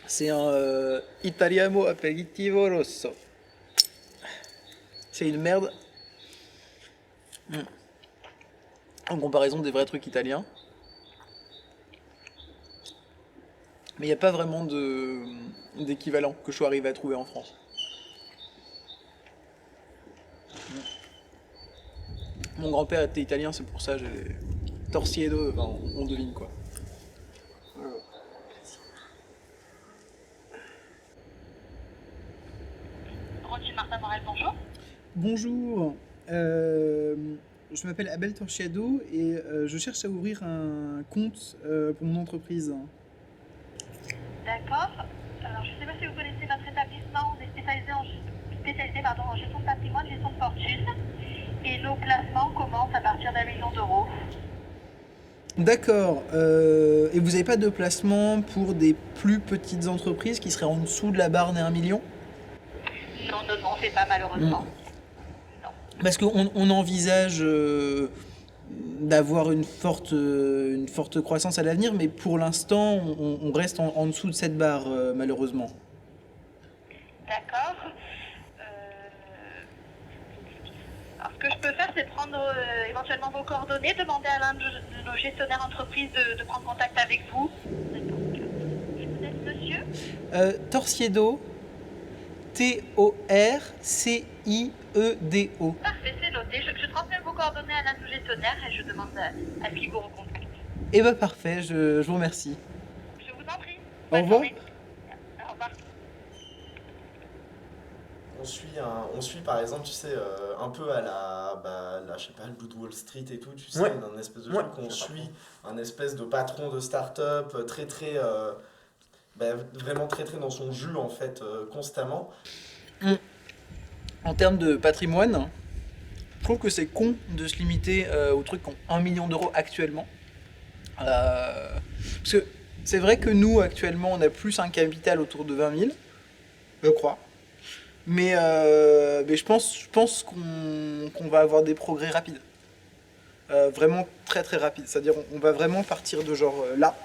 C'est un Italiano Aperitivo Rosso. C'est une merde en comparaison des vrais trucs italiens. Mais il n'y a pas vraiment d'équivalent que je sois arrivé à trouver en France. Mon grand-père était italien, c'est pour ça j'ai Torsiedo, enfin, on devine quoi. Roger Martin Morel, bonjour. Bonjour, je m'appelle Abel Torchiado et je cherche à ouvrir un compte pour mon entreprise. D'accord. Alors, je ne sais pas si vous connaissez notre établissement. On est spécialisé en gestion de patrimoine, gestion de fortune. Et nos placements commencent à partir d'1 million d'euros. D'accord, et vous n'avez pas de placement pour des plus petites entreprises qui seraient en dessous de la barre des 1 million? Non, on ne fait pas malheureusement. Non. Parce qu'on envisage d'avoir une forte croissance à l'avenir, mais pour l'instant, on reste en dessous de cette barre, malheureusement. D'accord. Alors, ce que je peux faire, c'est prendre éventuellement vos coordonnées, demander à l'un de nos gestionnaires entreprises de prendre contact avec vous. Et vous êtes monsieur Torsiedo, Torciedo. Parfait, c'est noté. Je transmets vos coordonnées à l'un de nos gestionnaires et je demande à ce qu'il vous recontacte. Eh ben parfait, je vous remercie. Je vous en prie. Au Bonne revoir. journée. Au revoir. On suit par exemple, tu sais, un peu à je sais pas, le Blue de Wall Street et tout, tu sais, Ouais. un espèce de Ouais. truc, on suit un espèce de patron de start-up vraiment très très dans son jus en fait, constamment. En termes de patrimoine, je trouve que c'est con de se limiter aux trucs qui ont 1 million d'euros actuellement. Parce que c'est vrai que nous, actuellement, on a plus un capital autour de 20 000, je crois. Mais je pense qu'on va avoir des progrès rapides. Vraiment très très rapides. C'est-à-dire on va vraiment partir de genre là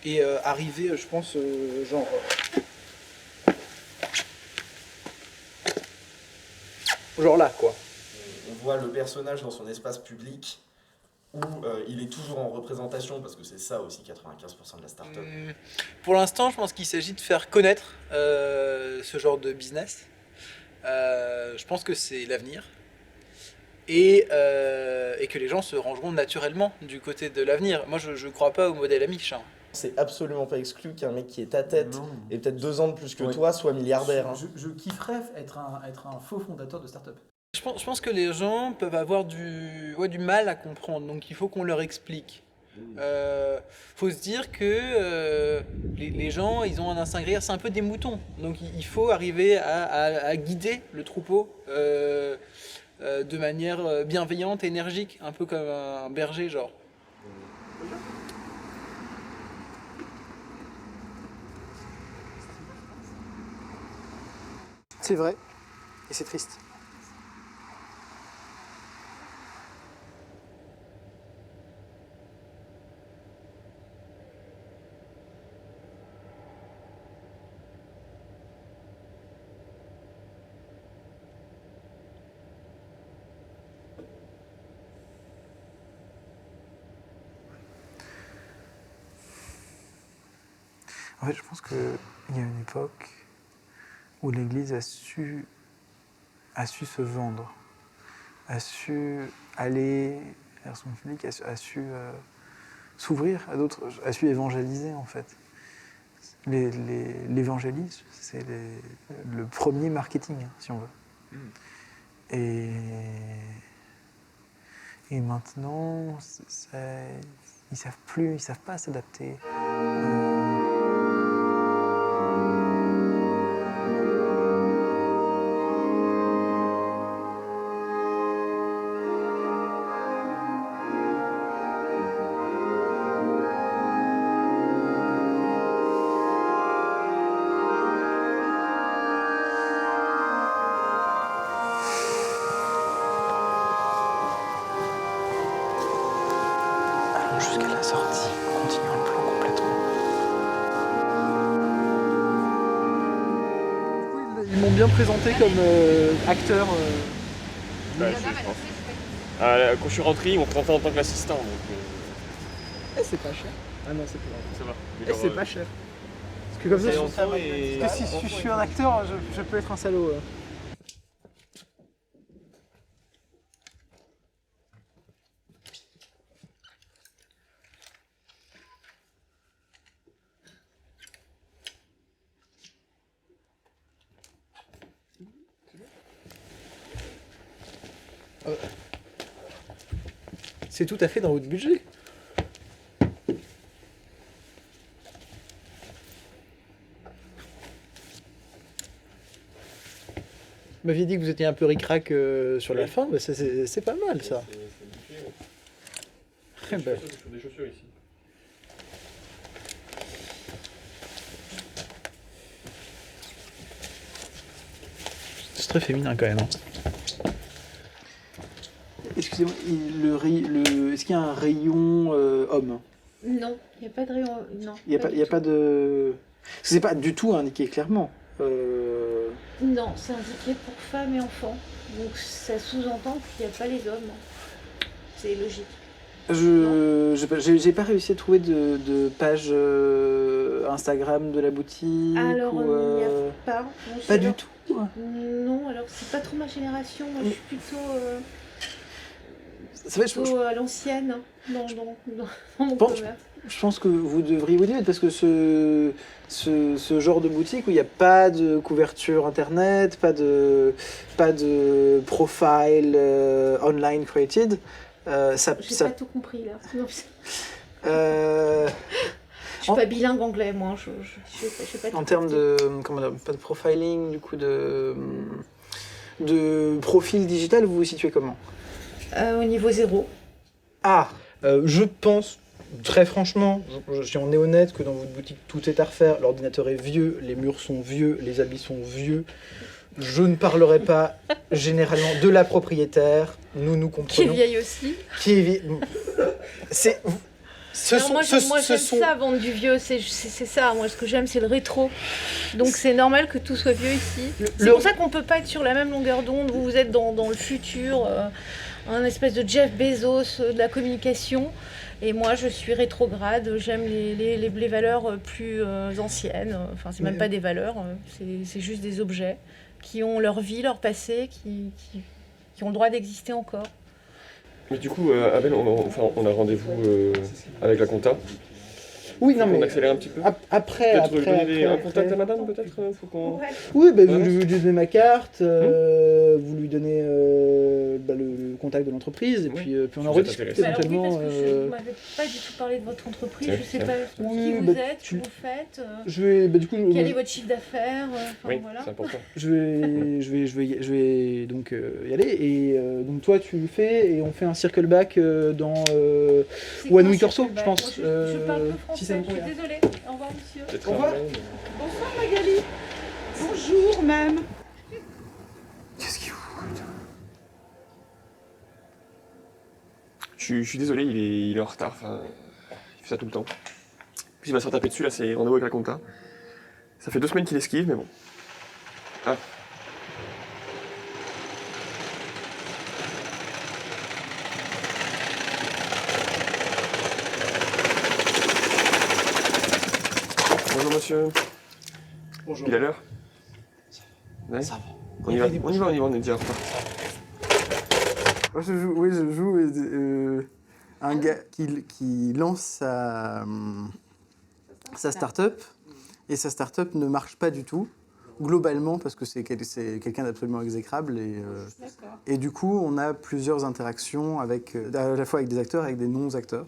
et arriver, je pense, genre là, quoi. On voit le personnage dans son espace public où il est toujours en représentation, parce que c'est ça aussi 95% de la start-up. Pour l'instant, je pense qu'il s'agit de faire connaître ce genre de business. Je pense que c'est l'avenir. Et que les gens se rangeront naturellement du côté de l'avenir. Moi, je ne crois pas au modèle Amish. Hein. C'est absolument pas exclu qu'un mec qui est ta tête Non. et peut-être 2 ans de plus que Ouais. toi soit milliardaire. Hein. Je kifferais être un faux fondateur de start-up. Je pense que les gens peuvent avoir du mal à comprendre, donc il faut qu'on leur explique. Faut se dire que les gens, ils ont un instinct grégaire, c'est un peu des moutons. Donc il faut arriver à guider le troupeau de manière bienveillante et énergique, un peu comme un berger, genre. C'est vrai, et c'est triste. En fait, je pense qu'il y a une époque où l'Église a su se vendre, a su aller vers son public, a su s'ouvrir à d'autres, a su évangéliser en fait. L'évangélisme, c'est le premier marketing, si on veut. Et maintenant, ils savent pas s'adapter. Allons jusqu'à la sortie, continuons le plan complètement. m'ont bien présenté comme acteur. Bah, je pense. Quand je suis rentré, ils m'ont présenté en tant qu'assistant. Donc, C'est pas cher. Ah non, c'est pas grave. ça va. Eh, c'est pas cher. Parce que comme ça, c'est je, enfant et- parce que si je suis un acteur, je peux être un salaud. C'est tout à fait dans votre budget. Vous m'aviez dit que vous étiez un peu ric-rac sur la fin, mais c'est pas mal ça. Eh ben. Des chaussures ici. C'est très féminin quand même. Excusez-moi, est-ce qu'il y a un rayon homme? Non, il n'y a pas de rayon. Non. Il n'y a pas de. C'est pas du tout indiqué clairement. Non, c'est indiqué pour femmes et enfants. Donc ça sous-entend qu'il n'y a pas les hommes. C'est logique. J'ai pas réussi à trouver de page Instagram de la boutique. Alors, ou, il n'y a pas. Non, Pas c'est du alors- tout. Non, alors c'est pas trop ma génération. Moi, je suis plutôt, C'est vrai, plutôt à l'ancienne dans mon Bon, commerce. je pense que vous devriez vous dire, parce que ce genre de boutique où il n'y a pas de couverture internet, pas de profile online created, J'ai pas tout compris là. Non, euh, je suis pas bilingue anglais, moi. Je sais pas tout en termes capter. de comment dire, pas de profiling, du coup de profil digital, vous vous situez comment? Au niveau 0. Ah, je pense, très franchement, si on est honnête, que dans votre boutique tout est à refaire, l'ordinateur est vieux, les murs sont vieux, les habits sont vieux. Je ne parlerai pas généralement de la propriétaire, nous Qui est comprenons. vieille aussi. Qui est vieille. C'est. Ce Non, sont. moi, ce j'aime sont- ça, vendre du vieux, c'est ça. Moi, ce que j'aime, c'est le rétro. Donc, c'est normal que tout soit vieux ici. C'est le- pour ça qu'on peut pas être sur la même longueur d'onde. Vous êtes dans le futur, un espèce de Jeff Bezos de la communication. Et moi, je suis rétrograde. J'aime les valeurs plus anciennes. Enfin, c'est même Mais- pas des valeurs, c'est juste des objets qui ont leur vie, leur passé, qui ont le droit d'exister encore. Mais du coup, Abel, on a rendez-vous avec la compta. Oui, non, On mais. accélère un petit peu. Après, Peut-être après, donner un après, contact à après. madame, peut-être faut qu'on... Oui, bah, Ouais. vous lui donnez ma carte, vous lui donnez le contact de l'entreprise, et Oui. puis on Ça en peut rediscute t'intéresser. Bah alors oui, éventuellement. parce que vous m'avez pas du tout parlé de votre entreprise, Tiens, je sais tiens. pas Oui, qui vous bah, êtes, ce tu- que vous faites, Je vais, bah, du coup, quel est votre chiffre d'affaires, enfin Oui, voilà. c'est important. je vais donc y aller, et donc toi tu le fais, et on fait un circle back dans C'est One quoi Week ce or so, feedback? je pense. Moi, je parle peu si français, ça vous je suis convient. désolée. Au revoir monsieur. Peut-être Au revoir. un mail. Bonsoir Magali. Bonjour, même. Qu'est-ce qu'il fout? Je suis désolé, il est en retard. Enfin, il fait ça tout le temps. Puis il va se retaper dessus, là, c'est rendez-vous avec la compta. Ça fait 2 semaines qu'il esquive, mais bon. Ah. Bonjour monsieur. Bonjour. Il est à l'heure? Ouais. Ça va. On y va, on est déjà en retard. Moi, je joue un gars qui lance sa start-up, et sa start-up ne marche pas du tout, globalement, parce que c'est quelqu'un d'absolument exécrable. Et du coup, on a plusieurs interactions avec, à la fois avec des acteurs et avec des non-acteurs.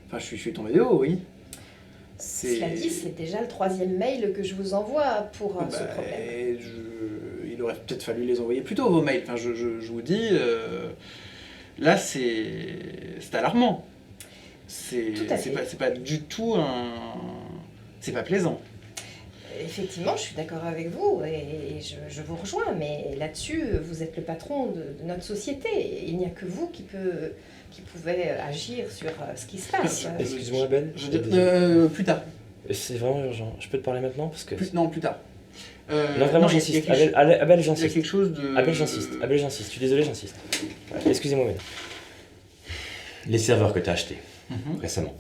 Enfin, je suis tombé de haut, oui. Cela dit, c'est déjà le 3e mail que je vous envoie pour ce Bah, problème. il aurait peut-être fallu les envoyer plus tôt, vos mails. Enfin, je vous dis, là, c'est alarmant. Tout à fait. C'est pas du tout un... C'est pas plaisant. Effectivement, je suis d'accord avec vous et je vous rejoins, mais là-dessus, vous êtes le patron de notre société. Et il n'y a que vous qui pouvez agir sur ce qui se passe. Excuse-moi, Abel. Je veux dire, plus tard. C'est vraiment urgent. Je peux te parler maintenant parce que... Non, plus tard. Non, vraiment, j'insiste. Abel, Il y a j'insiste. quelque chose de... Abel, j'insiste. Abel, j'insiste. Je suis désolé, j'insiste. Excusez-moi, mais... Les serveurs que tu as achetés récemment,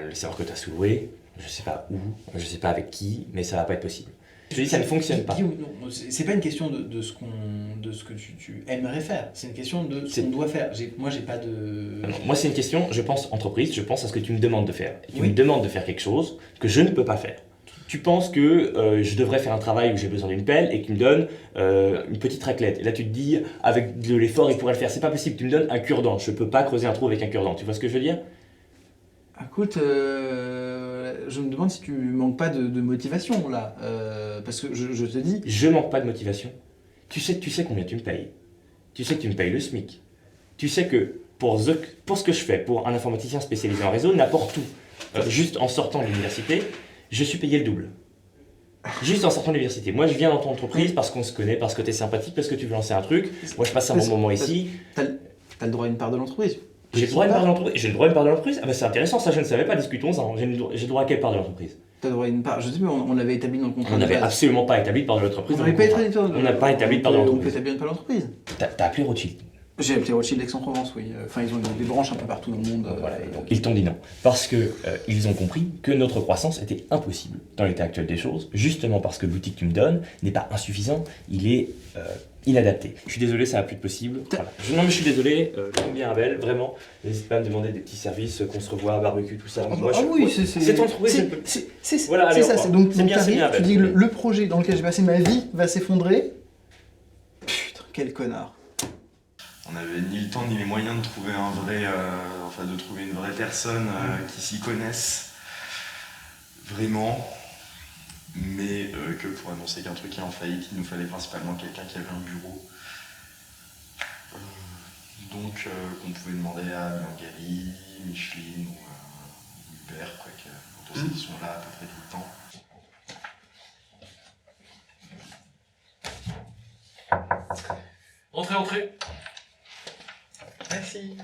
les serveurs que tu as sous-loués, je sais pas où, je sais pas avec qui, mais ça va pas être possible. Je te dis, ça ne fonctionne pas. Guillaume, non, c'est pas une question de ce que tu aimerais faire, c'est une question de ce qu'on doit faire. Moi, j'ai pas de... Moi, c'est une question, je pense entreprise, je pense à ce que tu me demandes de faire. Et tu Oui. me demandes de faire quelque chose que je ne peux pas faire. Tu penses que je devrais faire un travail où j'ai besoin d'une pelle et que tu me donnes une petite raclette. Et là, tu te dis, avec de l'effort, il pourrait le faire. C'est pas possible, tu me donnes un cure-dent. Je peux pas creuser un trou avec un cure-dent. Tu vois ce que je veux dire? Écoute, je me demande si tu manques pas de motivation, là. Parce que je te dis... Je manque pas de motivation. Tu sais combien tu me payes. Tu sais que tu me payes le SMIC. Tu sais que pour ce que je fais, pour un informaticien spécialisé en réseau, n'importe où, juste en sortant de l'université, je suis payé le double. Juste en sortant de l'université. Moi, je viens dans ton entreprise parce qu'on se connaît, parce que tu es sympathique, parce que tu veux lancer un truc. Moi, je passe un bon moment ici. T'as le droit à une part de l'entreprise. J'ai le droit à une part de l'entreprise. J'ai le droit à une part de l'entreprise. Ah bah c'est intéressant, ça je ne savais pas, discutons-en. J'ai le droit à quelle part de l'entreprise? T'as le droit à une part. Je sais, mais on l'avait établi dans le contrat. On de n'avait base. absolument pas établi de part de l'entreprise. On n'avait pas établi de part de On n'a pas établi de part de On peut l'entreprise. établir une part de l'entreprise. T'as appelé Rothschild. J'ai appelé Rothschild d'Aix-en-Provence, oui. Enfin, ils ont des branches un peu partout dans le monde. Voilà, et donc ils t'ont dit non. Parce que ils ont compris que notre croissance était impossible dans l'état actuel des choses, justement parce que l'outil que tu me donnes n'est pas insuffisant, il est inadapté. Je suis désolé, ça va plus être possible. Voilà. Non mais je suis désolé, j'aime bien Abel, vraiment. N'hésite pas à me demander des petits services, qu'on se revoie, barbecue, tout ça. Moi, oui, c'est ton entreprise. C'est Voilà, allez, ça. au revoir. Donc C'est bien, t'arrives, Abel. tu dis que le projet dans lequel j'ai passé ma vie va s'effondrer. Putain, quel connard. On n'avait ni le temps ni les moyens de trouver de trouver une vraie personne qui s'y connaisse vraiment, mais que pour annoncer qu'un truc est en faillite, il nous fallait principalement quelqu'un qui avait un bureau. Donc qu'on pouvait demander à Langali, Micheline ou Hubert, quoique tous ils sont là à peu près tout le temps. Entrez, entrez. Merci.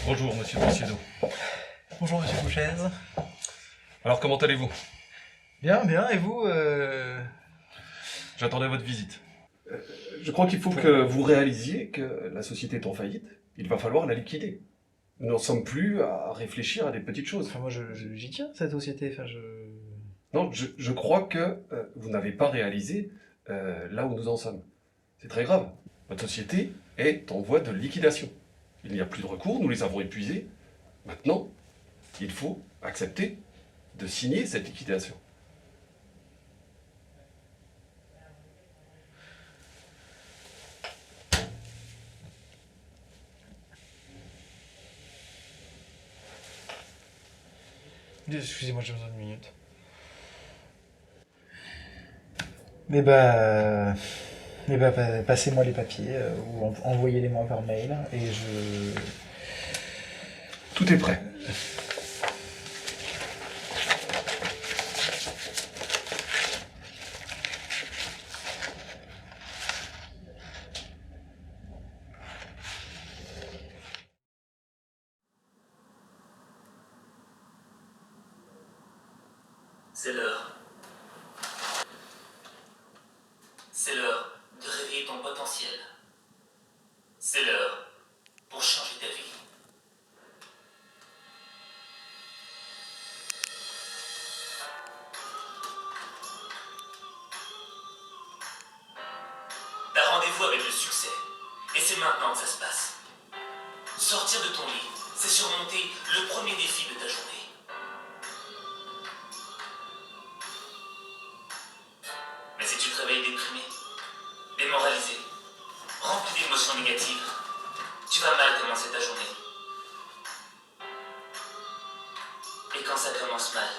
Bonjour, monsieur Boussiedot. Bonjour, monsieur Bouchez. Alors, comment allez-vous? Bien, bien. Et vous J'attendais votre visite. Je crois qu'il faut que vous réalisiez que la société est en faillite. Il va falloir la liquider. Nous n'en sommes plus à réfléchir à des petites choses. Enfin, moi, j'y tiens, cette société. Enfin, Non, je crois que vous n'avez pas réalisé là où nous en sommes. C'est très grave. Votre société est en voie de liquidation. Il n'y a plus de recours, nous les avons épuisés. Maintenant, il faut accepter de signer cette liquidation. Excusez-moi, j'ai besoin d'une minute. Passez-moi les papiers ou envoyez-les-moi par mail et je... Tout est prêt. C'est l'heure. C'est l'heure de réveiller ton potentiel. C'est l'heure pour changer ta vie. T'as rendez-vous avec le succès. Et c'est maintenant que ça se passe. Sortir de ton lit, c'est surmonter le premier défi de ta journée. Mais si tu te réveilles déprimé, démoralisé, rempli d'émotions négatives, tu vas mal commencer ta journée. Et quand ça commence mal,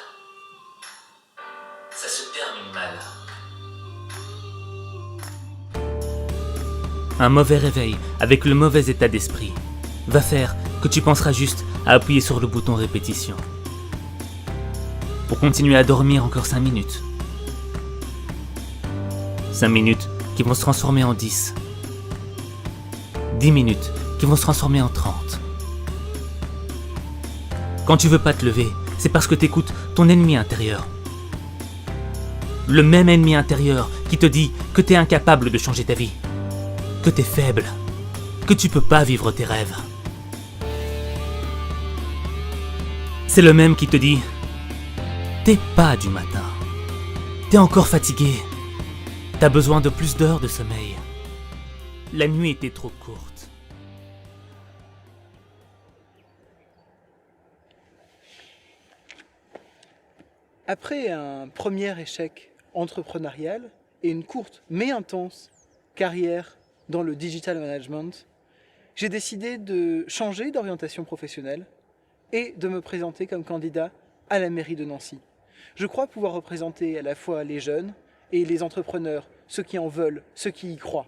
ça se termine mal. Un mauvais réveil avec le mauvais état d'esprit va faire que tu penseras juste à appuyer sur le bouton répétition. Pour continuer à dormir encore 5 minutes. 5 minutes qui vont se transformer en 10. 10 minutes qui vont se transformer en 30. Quand tu veux pas te lever, c'est parce que t'écoutes ton ennemi intérieur. Le même ennemi intérieur qui te dit que t'es incapable de changer ta vie, que t'es faible, que tu peux pas vivre tes rêves. C'est le même qui te dit « T'es pas du matin, t'es encore fatigué, t'as besoin de plus d'heures de sommeil. La nuit était trop courte. » Après un premier échec entrepreneurial et une courte mais intense carrière dans le digital management, j'ai décidé de changer d'orientation professionnelle et de me présenter comme candidat à la mairie de Nancy. Je crois pouvoir représenter à la fois les jeunes et les entrepreneurs, ceux qui en veulent, ceux qui y croient.